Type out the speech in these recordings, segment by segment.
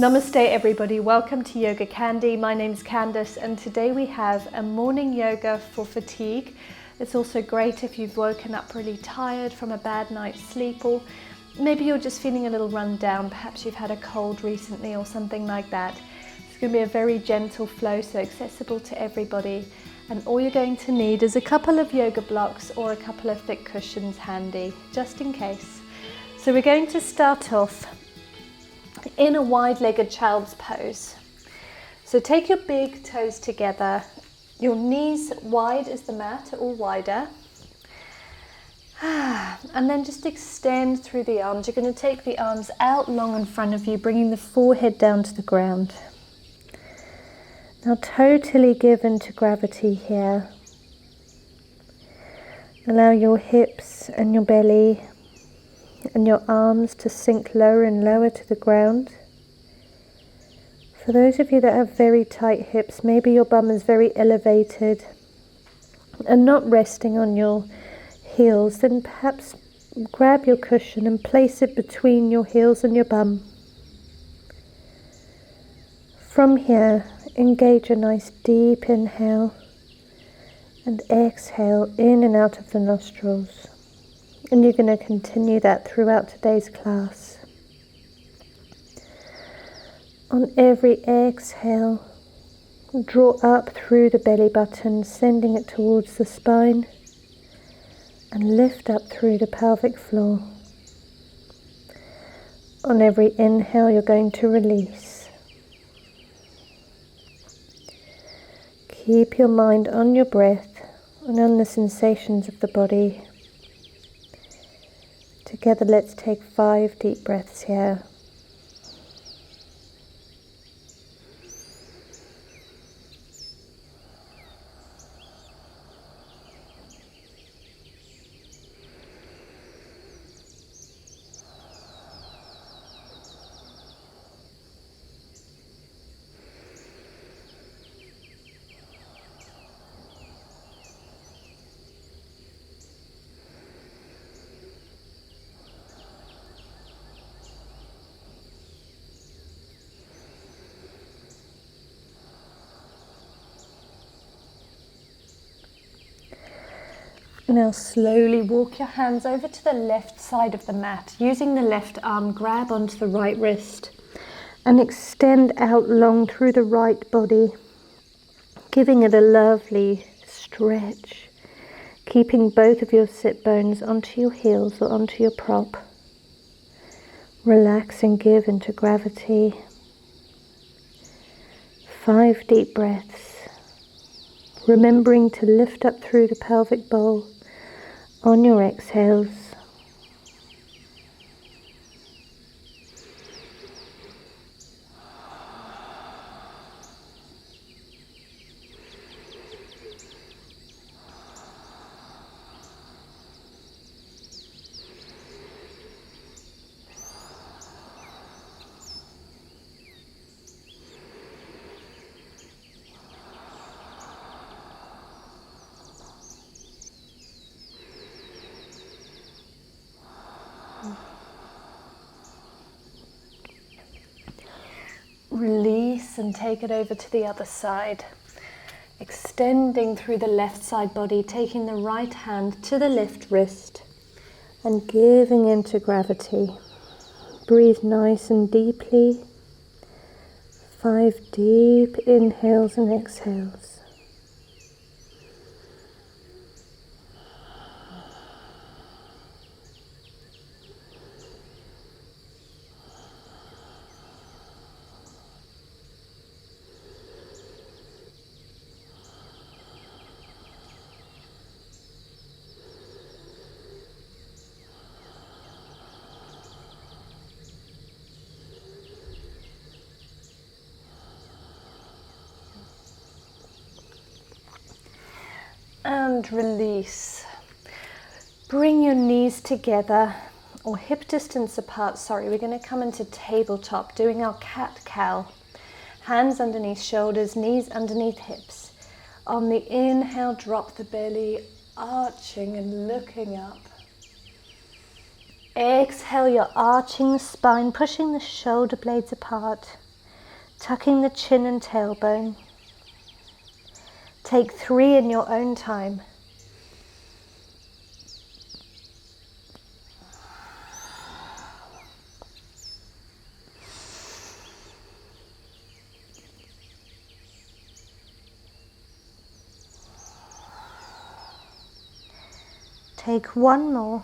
Namaste everybody, welcome to YogaCandi. My name's Candace and today we have a morning yoga for fatigue. It's also great if you've woken up really tired from a bad night's sleep, or maybe you're just feeling a little run down, perhaps you've had a cold recently or something like that. It's going to be a very gentle flow, so accessible to everybody, and all you're going to need is a couple of yoga blocks or a couple of thick cushions handy, just in case. So we're going to start off in a wide-legged child's pose. So take your big toes together, your knees wide as the mat or wider, and then just extend through the arms. You're going to take the arms out long in front of you, bringing the forehead down to the ground. Now totally give in to gravity here. Allow your hips and your belly and your arms to sink lower and lower to the ground. For those of you that have very tight hips, maybe your bum is very elevated and not resting on your heels, then perhaps grab your cushion and place it between your heels and your bum. From here, engage a nice deep inhale and exhale in and out of the nostrils. And you're going to continue that throughout today's class. On every exhale, draw up through the belly button, sending it towards the spine, and lift up through the pelvic floor. On every inhale, you're going to release. Keep your mind on your breath and on the sensations of the body. Together, let's take 5 deep breaths here. Now slowly walk your hands over to the left side of the mat. Using the left arm, grab onto the right wrist and extend out long through the right body, giving it a lovely stretch, keeping both of your sit bones onto your heels or onto your prop. Relax and give into gravity. 5 deep breaths, remembering to lift up through the pelvic bowl on your exhales. Release and take it over to the other side. Extending through the left side body, taking the right hand to the left wrist and giving into gravity. Breathe nice and deeply. 5 deep inhales and exhales. And release. Bring your knees together or hip distance apart. We're going to come into tabletop, doing our cat-cow. Hands underneath shoulders, knees underneath hips. On the inhale, drop the belly, arching and looking up. Exhale, you're arching the spine, pushing the shoulder blades apart. tucking the chin and tailbone. Take 3 in your own time. Take 1 more.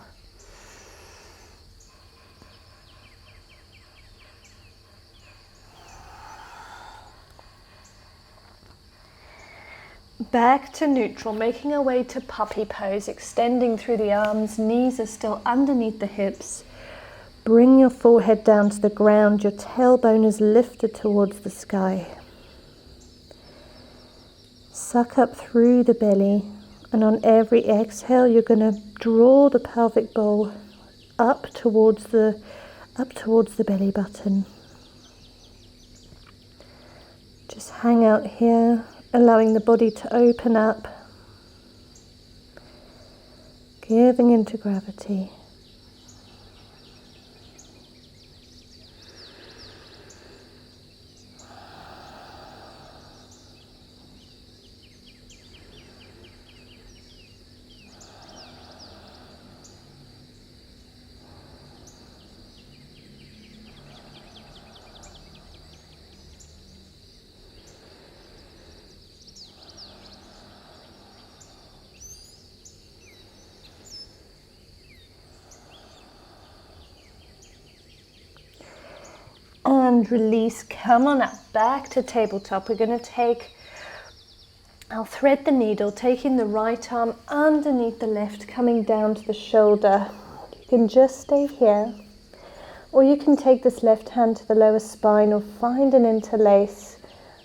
Back to neutral, making our way to puppy pose, extending through the arms, knees are still underneath the hips. Bring your forehead down to the ground, your tailbone is lifted towards the sky. Suck up through the belly, and on every exhale you're going to draw the pelvic bowl up towards the belly button. Just hang out here, allowing the body to open up, giving into gravity. And release, come on up, back to tabletop. We're going to I'll thread the needle, taking the right arm underneath the left, coming down to the shoulder. You can just stay here, or you can take this left hand to the lower spine, or find an interlace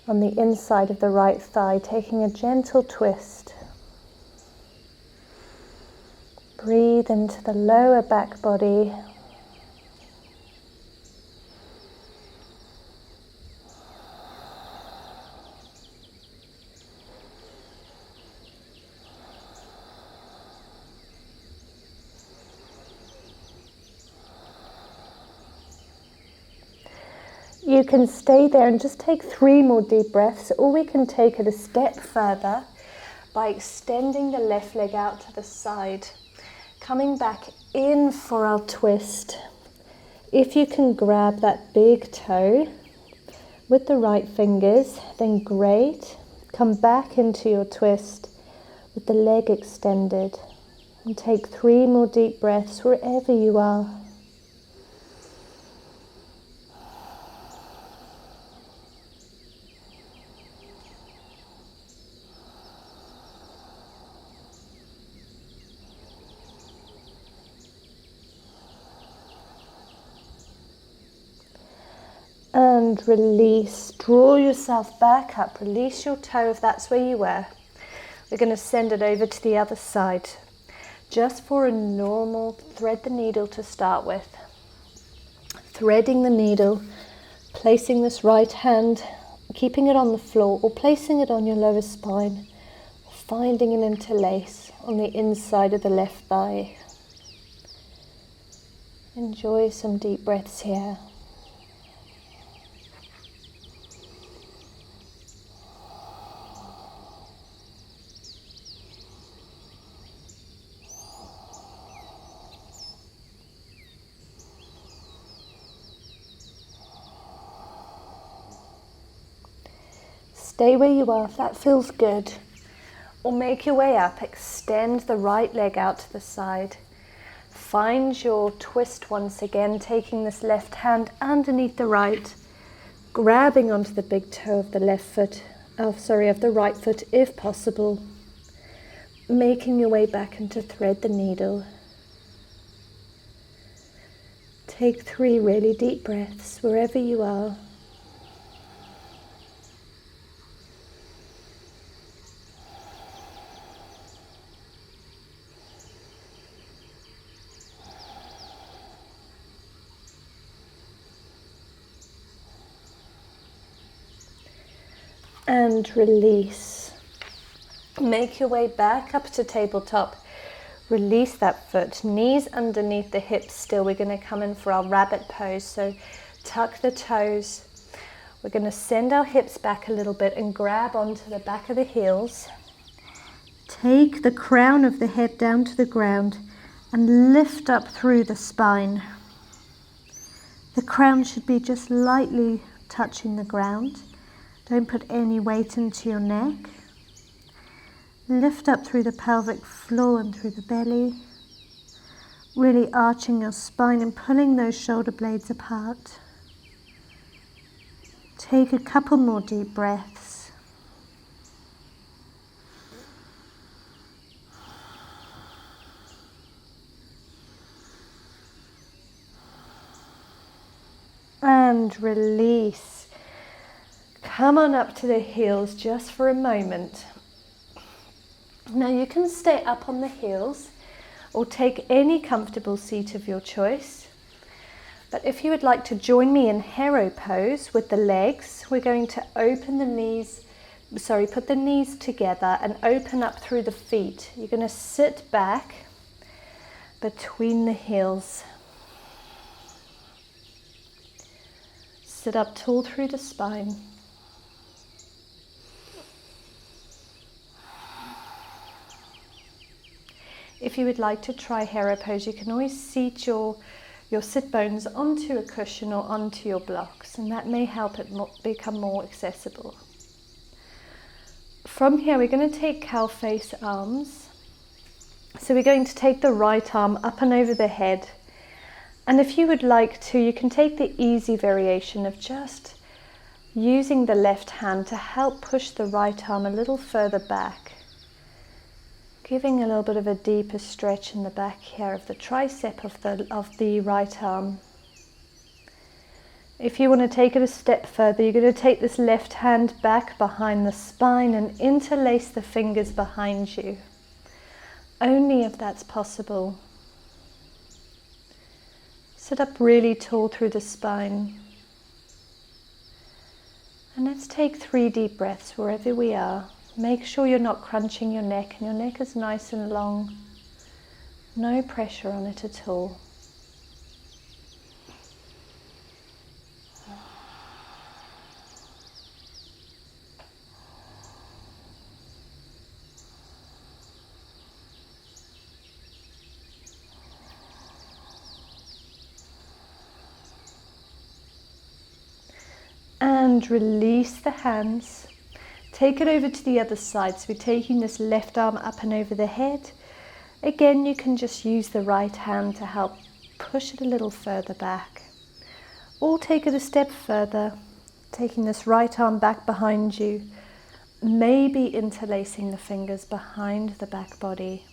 on the inside of the right thigh, taking a gentle twist. Breathe into the lower back body. You can stay there and just take 3 more deep breaths, or we can take it a step further by extending the left leg out to the side, coming back in for our twist. If you can grab that big toe with the right fingers, then great. Come back into your twist with the leg extended, and take 3 more deep breaths wherever you are. And release, draw yourself back up, release your toe if that's where you were. We're going to send it over to the other side. Just for a normal, thread the needle to start with. Threading the needle, placing this right hand, keeping it on the floor, or placing it on your lower spine, finding an interlace on the inside of the left thigh. Enjoy some deep breaths here. Stay where you are if that feels good, or make your way up, extend the right leg out to the side. Find your twist once again, taking this left hand underneath the right, grabbing onto the big toe of the of the right foot if possible, making your way back and to thread the needle. Take 3 really deep breaths wherever you are. And release. Make your way back up to tabletop. Release that foot, knees underneath the hips still. We're going to come in for our rabbit pose. So tuck the toes. We're going to send our hips back a little bit and grab onto the back of the heels. Take the crown of the head down to the ground and lift up through the spine. The crown should be just lightly touching the ground. Don't put any weight into your neck. Lift up through the pelvic floor and through the belly. Really arching your spine and pulling those shoulder blades apart. Take a couple more deep breaths. And release. Come on up to the heels just for a moment. Now you can stay up on the heels or take any comfortable seat of your choice. But if you would like to join me in hero pose with the legs, we're going to open the knees, put the knees together and open up through the feet. You're going to sit back between the heels. Sit up tall through the spine. If you would like to try hero pose, you can always seat your sit bones onto a cushion or onto your blocks, and that may help it become more accessible. From here, we're going to take cow face arms. So we're going to take the right arm up and over the head. And if you would like to, you can take the easy variation of just using the left hand to help push the right arm a little further back. Giving a little bit of a deeper stretch in the back here of the tricep of the right arm. If you want to take it a step further, you're going to take this left hand back behind the spine and interlace the fingers behind you. Only if that's possible. Sit up really tall through the spine. And let's take 3 deep breaths wherever we are. Make sure you're not crunching your neck and your neck is nice and long. No pressure on it at all. And release the hands. Take it over to the other side. So we're taking this left arm up and over the head. Again, you can just use the right hand to help push it a little further back. Or take it a step further, taking this right arm back behind you, maybe interlacing the fingers behind the back body.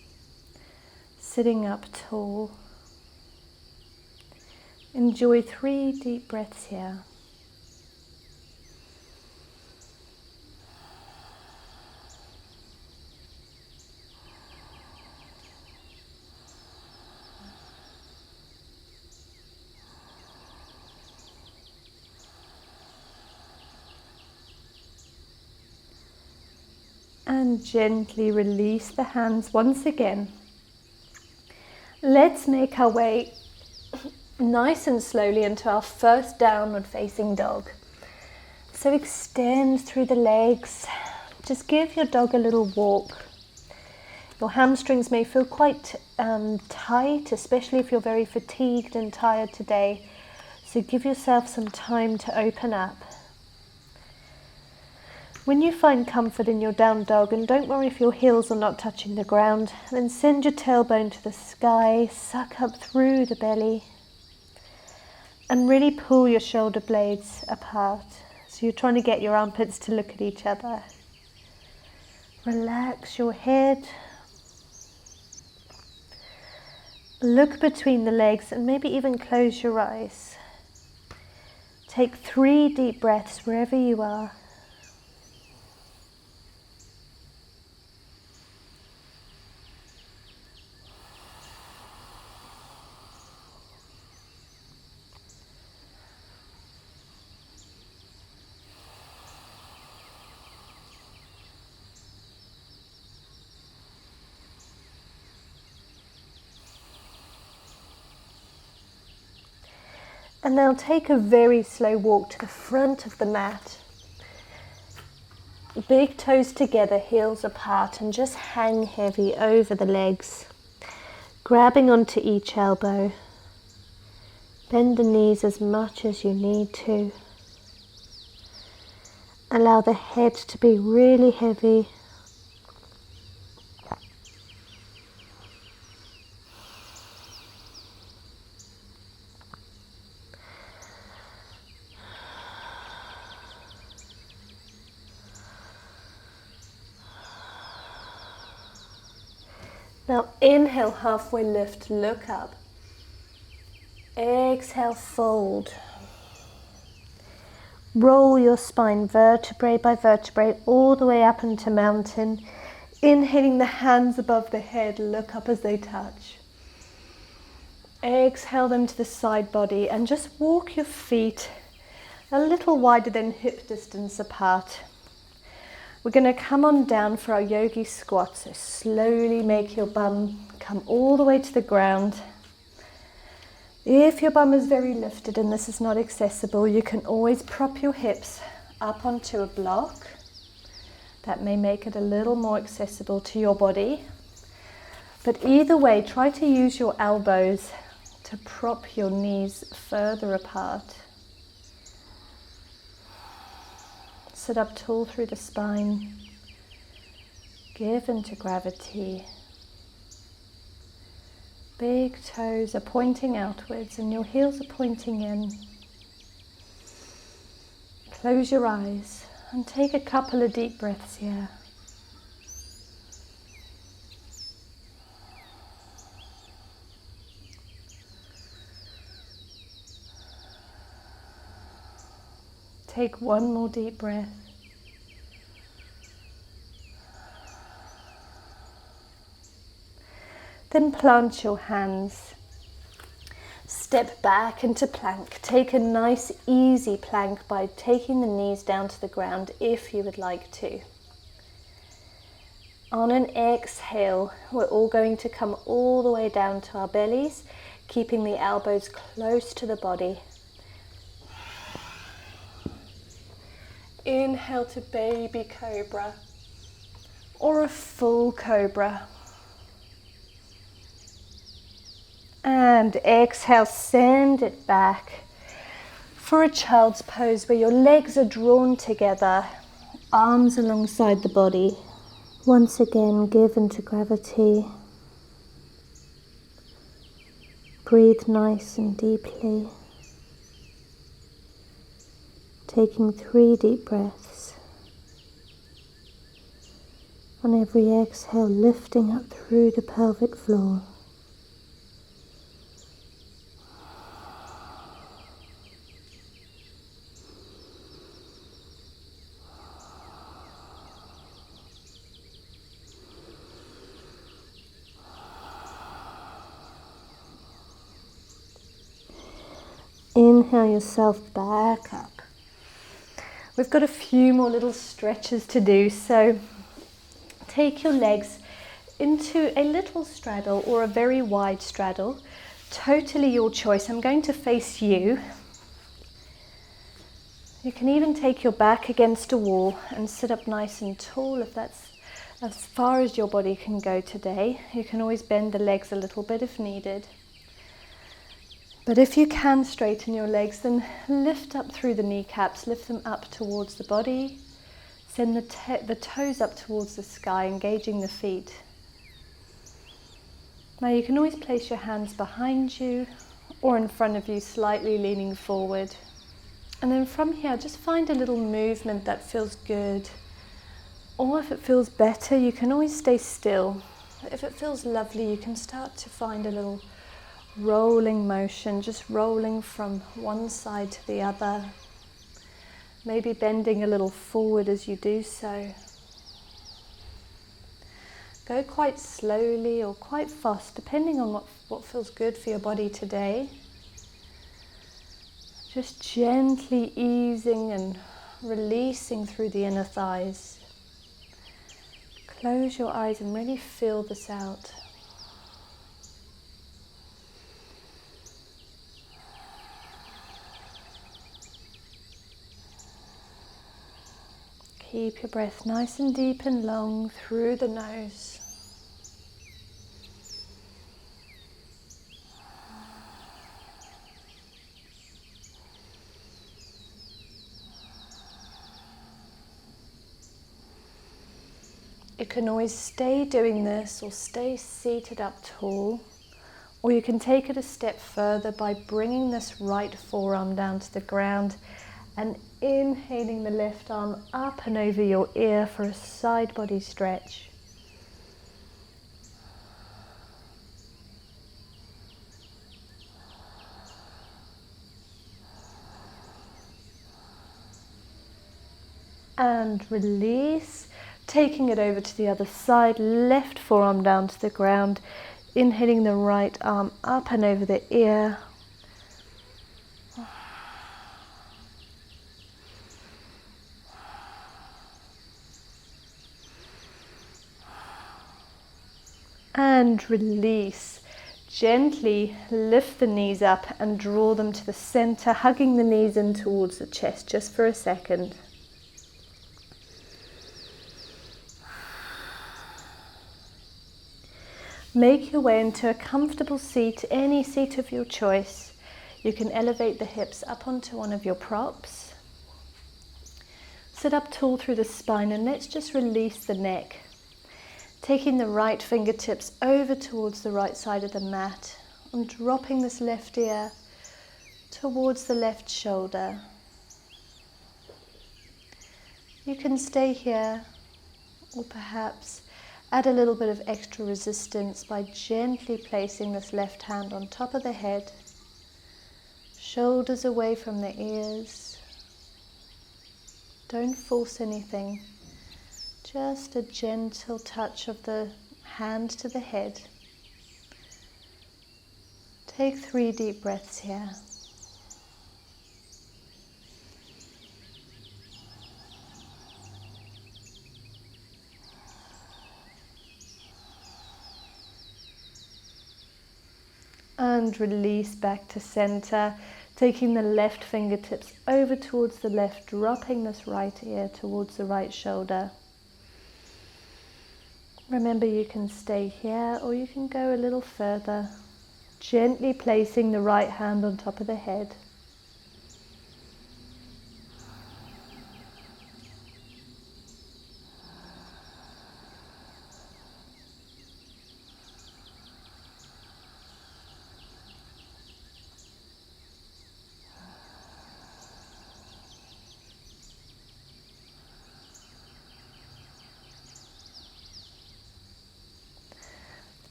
Sitting up tall. Enjoy 3 deep breaths here. And gently release the hands once again. Let's make our way nice and slowly into our first downward facing dog. So extend through the legs. Just give your dog a little walk. Your hamstrings may feel quite tight, especially if you're very fatigued and tired today. So give yourself some time to open up. When you find comfort in your down dog, and don't worry if your heels are not touching the ground, then send your tailbone to the sky, suck up through the belly, and really pull your shoulder blades apart. So you're trying to get your armpits to look at each other. Relax your head. Look between the legs and maybe even close your eyes. Take 3 deep breaths wherever you are. And now take a very slow walk to the front of the mat. Big toes together, heels apart, and just hang heavy over the legs, grabbing onto each elbow. Bend the knees as much as you need to. Allow the head to be really heavy. Now inhale, halfway lift, look up. Exhale, fold. Roll your spine vertebrae by vertebrae all the way up into mountain. Inhaling the hands above the head, look up as they touch. Exhale them to the side body and just walk your feet a little wider than hip distance apart. We're going to come on down for our yogi squat, so slowly make your bum come all the way to the ground. If your bum is very lifted and this is not accessible, you can always prop your hips up onto a block. That may make it a little more accessible to your body. But either way, try to use your elbows to prop your knees further apart. Sit up tall through the spine. Give into gravity. Big toes are pointing outwards and your heels are pointing in. Close your eyes and take a couple of deep breaths here. Take one more deep breath. Then plant your hands. Step back into plank. Take a nice easy plank by taking the knees down to the ground if you would like to. On an exhale, we're all going to come all the way down to our bellies, keeping the elbows close to the body. Inhale to baby cobra or a full cobra. And exhale, send it back for a child's pose where your legs are drawn together, arms alongside the body. Once again, give into gravity. Breathe nice and deeply. Taking 3 deep breaths. On every exhale, lifting up through the pelvic floor. Inhale yourself back up. We've got a few more little stretches to do, so take your legs into a little straddle or a very wide straddle. Totally your choice. I'm going to face you. You can even take your back against a wall and sit up nice and tall if that's as far as your body can go today. You can always bend the legs a little bit if needed. But if you can straighten your legs, then lift up through the kneecaps, lift them up towards the body. Send the toes up towards the sky, engaging the feet. Now you can always place your hands behind you or in front of you, slightly leaning forward. And then from here, just find a little movement that feels good. Or if it feels better, you can always stay still. If it feels lovely, you can start to find a little rolling motion, just rolling from one side to the other. Maybe bending a little forward as you do so. Go quite slowly or quite fast, depending on what feels good for your body today. Just gently easing and releasing through the inner thighs. Close your eyes and really feel this out. Keep your breath nice and deep and long through the nose. You can always stay doing this or stay seated up tall, or you can take it a step further by bringing this right forearm down to the ground and inhaling the left arm up and over your ear for a side body stretch. And release. Taking it over to the other side, left forearm down to the ground, inhaling the right arm up and over the ear. And release. Gently lift the knees up and draw them to the center, hugging the knees in towards the chest just for a second. Make your way into a comfortable seat, any seat of your choice. You can elevate the hips up onto one of your props. Sit up tall through the spine and let's just release the neck. Taking the right fingertips over towards the right side of the mat and dropping this left ear towards the left shoulder. You can stay here or perhaps add a little bit of extra resistance by gently placing this left hand on top of the head, shoulders away from the ears. Don't force anything, just a gentle touch of the hand to the head. Take 3 deep breaths here. And release back to center, taking the left fingertips over towards the left, dropping this right ear towards the right shoulder. Remember, you can stay here or you can go a little further, gently placing the right hand on top of the head.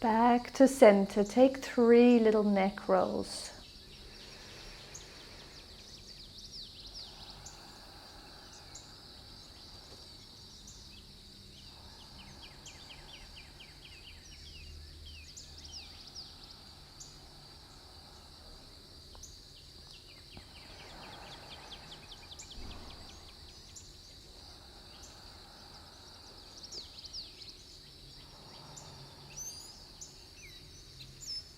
Back to center, take 3 little neck rolls.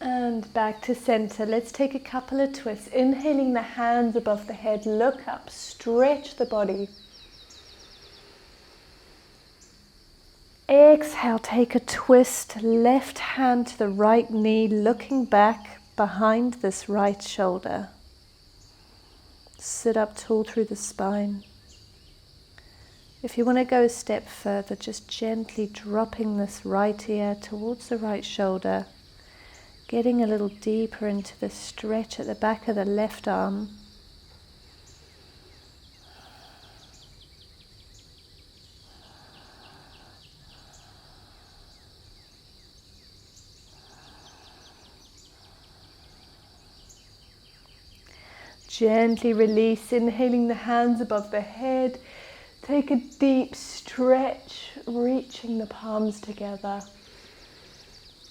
And back to center. Let's take a couple of twists. Inhaling the hands above the head, look up, stretch the body. Exhale, take a twist, left hand to the right knee, looking back behind this right shoulder. Sit up tall through the spine. If you want to go a step further, just gently dropping this right ear towards the right shoulder. Getting a little deeper into the stretch at the back of the left arm. Gently release, inhaling the hands above the head. Take a deep stretch, reaching the palms together.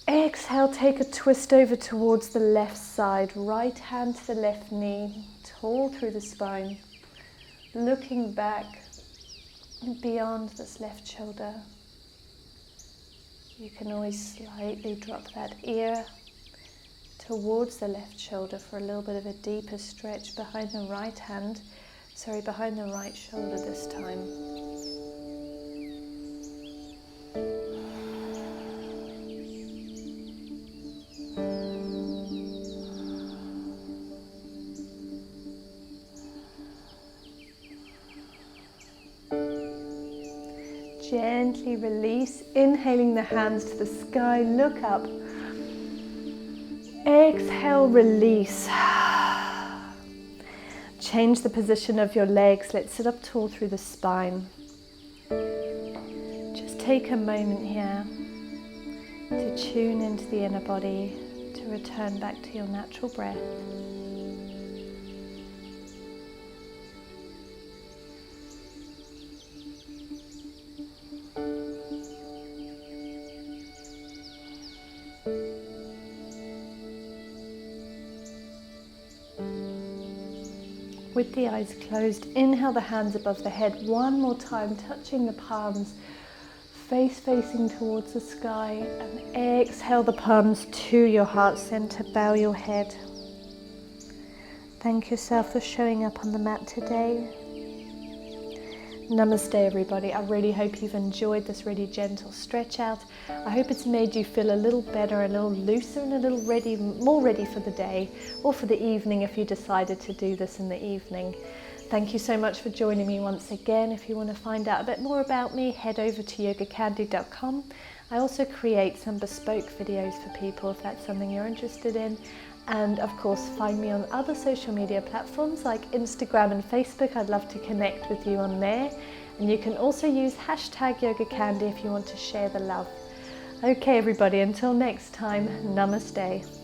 Exhale, take a twist over towards the left side, right hand to the left knee, tall through the spine, looking back beyond this left shoulder. You can always slightly drop that ear towards the left shoulder for a little bit of a deeper stretch behind the right shoulder this time. Gently release, inhaling the hands to the sky, look up. Exhale, release. Change the position of your legs. Let's sit up tall through the spine. Just take a moment here to tune into the inner body, to return back to your natural breath. With the eyes closed, inhale the hands above the head one more time, touching the palms, face facing towards the sky, and exhale the palms to your heart center, bow your head. Thank yourself for showing up on the mat today. Namaste everybody. I really hope you've enjoyed this really gentle stretch out. I hope it's made you feel a little better, a little looser, and a little ready, more ready for the day or for the evening if you decided to do this in the evening. Thank you so much for joining me once again. If you want to find out a bit more about me, head over to YogaCandi.com. I also create some bespoke videos for people if that's something you're interested in. And of course, find me on other social media platforms like Instagram and Facebook. I'd love to connect with you on there. And you can also use #YogaCandi if you want to share the love. Okay, everybody, until next time, namaste.